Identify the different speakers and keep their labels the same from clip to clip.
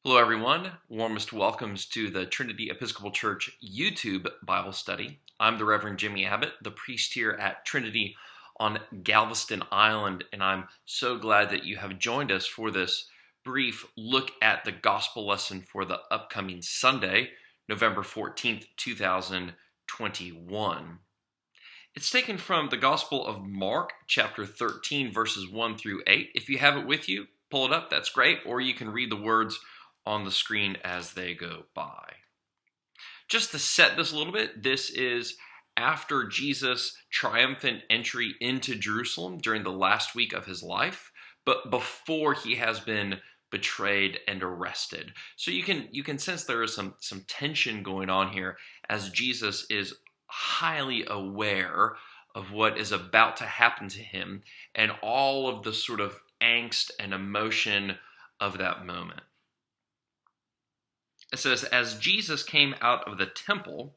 Speaker 1: Hello, everyone. Warmest welcomes to the Trinity Episcopal Church YouTube Bible study. I'm the Reverend Jimmy Abbott, the priest here at Trinity on Galveston Island, and I'm so glad that you have joined us for this brief look at the gospel lesson for the upcoming Sunday, November 14th, 2021. It's taken from the Gospel of Mark, chapter 13, verses 1 through 8. If you have it with you, pull it up, that's great, or you can read the words on the screen as they go by. Just to set this a little bit, this is after Jesus' triumphant entry into Jerusalem during the last week of his life, but before he has been betrayed and arrested. So you can sense there is some tension going on here as Jesus is highly aware of what is about to happen to him and all of the sort of angst and emotion of that moment. It says, as Jesus came out of the temple,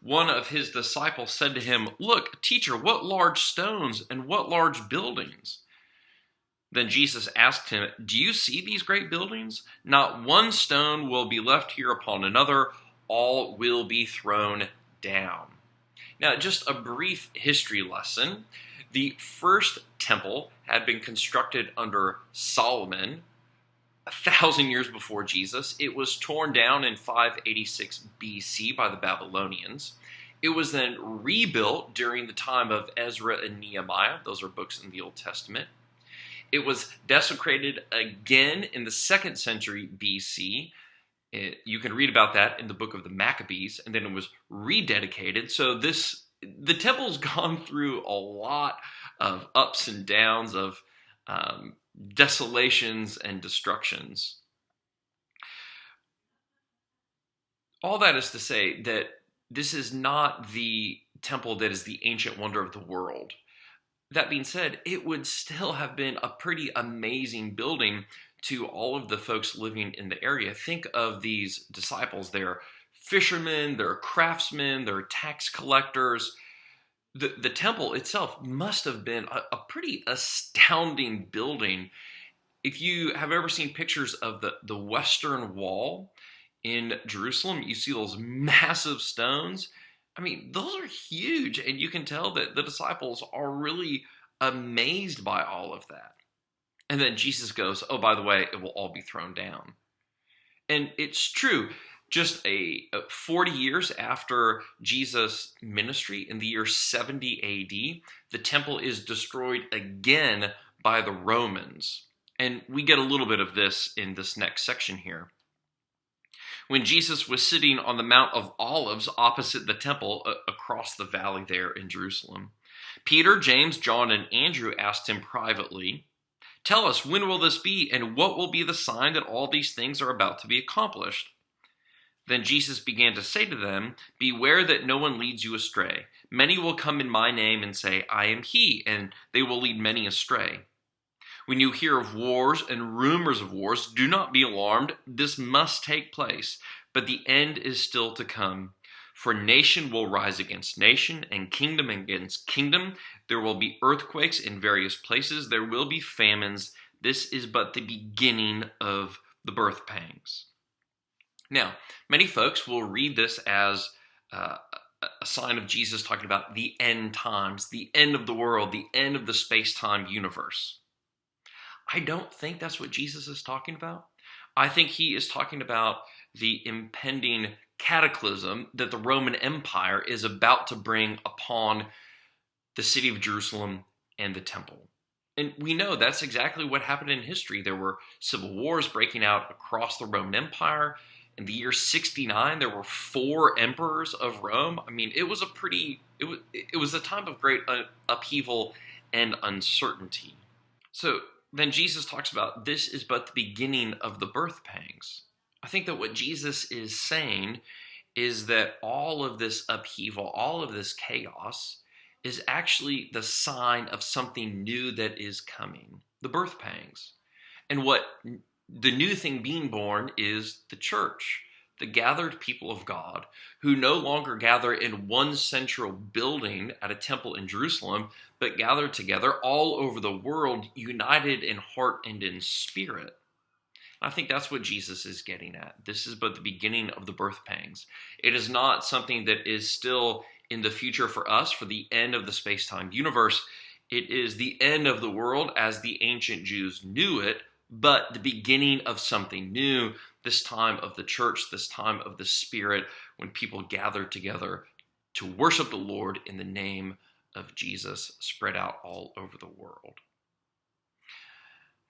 Speaker 1: one of his disciples said to him, "Look, teacher, what large stones and what large buildings." Then Jesus asked him, "Do you see these great buildings? Not one stone will be left here upon another. All will be thrown down." Now, just a brief history lesson. The first temple had been constructed under Solomon 1,000 years before Jesus. It was torn down in 586 BC by the Babylonians. It was then rebuilt during the time of Ezra and Nehemiah. Those are books in the Old Testament. It was desecrated again in the 2nd century BC. You can read about that in the book of the Maccabees, and then it was rededicated. So the temple's gone through a lot of ups and downs, of desolations and destructions. All that is to say that this is not the temple that is the ancient wonder of the world. That being said, it would still have been a pretty amazing building to all of the folks living in the area. Think of these disciples. They're fishermen, they're craftsmen, they're tax collectors. The temple itself must have been a pretty astounding building. If you have ever seen pictures of the Western Wall in Jerusalem, you see those massive stones. I mean, those are huge, and you can tell that the disciples are really amazed by all of that. And then Jesus goes, "Oh, by the way, it will all be thrown down." And it's true. Just 40 years after Jesus' ministry, in the year 70 AD, the temple is destroyed again by the Romans. And we get a little bit of this in this next section here. When Jesus was sitting on the Mount of Olives opposite the temple across the valley there in Jerusalem, Peter, James, John, and Andrew asked him privately, "Tell us, when will this be, and what will be the sign that all these things are about to be accomplished?" Then Jesus began to say to them, "Beware that no one leads you astray. Many will come in my name and say, 'I am he,' and they will lead many astray. When you hear of wars and rumors of wars, do not be alarmed. This must take place, but the end is still to come. For nation will rise against nation, and kingdom against kingdom. There will be earthquakes in various places. There will be famines. This is but the beginning of the birth pangs." Now, many folks will read this as a sign of Jesus talking about the end times, the end of the world, the end of the space-time universe. I don't think that's what Jesus is talking about. I think he is talking about the impending cataclysm that the Roman Empire is about to bring upon the city of Jerusalem and the temple. And we know that's exactly what happened in history. There were civil wars breaking out across the Roman Empire. In the year 69, there were 4 emperors of Rome. I mean, it was a time of great upheaval and uncertainty. So then Jesus talks about this is but the beginning of the birth pangs. I think that what Jesus is saying is that all of this upheaval, all of this chaos, is actually the sign of something new that is coming, the birth pangs. And what the new thing being born is the church, the gathered people of God, who no longer gather in one central building at a temple in Jerusalem, but gather together all over the world, united in heart and in spirit. I think that's what Jesus is getting at. This is but the beginning of the birth pangs. It is not something that is still in the future for us, for the end of the space-time universe. It is the end of the world as the ancient Jews knew it, but the beginning of something new, this time of the church, this time of the Spirit, when people gather together to worship the Lord in the name of Jesus, spread out all over the world.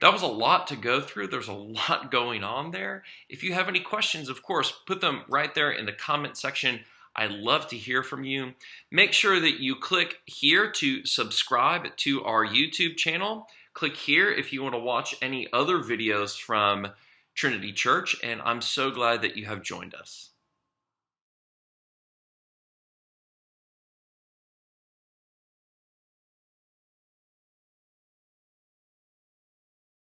Speaker 1: That was a lot to go through. There's a lot going on there. If you have any questions, of course, put them right there in the comment section. I love to hear from you. Make sure that you click here to subscribe to our YouTube channel. Click here if you want to watch any other videos from Trinity Church, and I'm so glad that you have joined us.